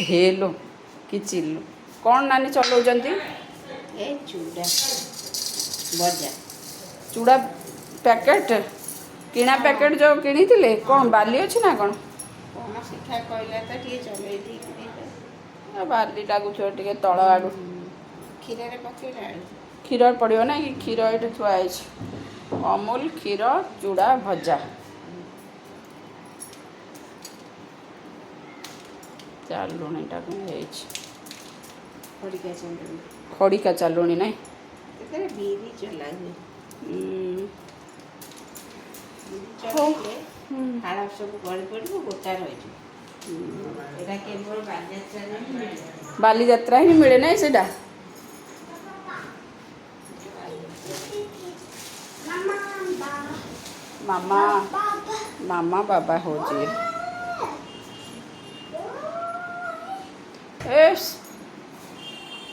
hello कि चिल्लू कौन नानी चलाउछन्ती ए चूड़ा भजा चूड़ा पैकेट किणा पैकेट जो किणी कौन बाली अच्छी ना कौन कौन शिखा कहला तो टे चलई दी बाली लगुच टे तल आड़ क्षीर पकड़ा क्षीर पड़ो ना कि क्षीर ये थुआई अमूल क्षीर चूड़ा भजा चालुणीटा खड़िका चलई खड़िका चालुणी ना बीरी चला हाड़ सब गड़ी पड़ो गोटा रही केवल बाली यात्रा ही मिले ना सेटा मामा मामा बाबा हो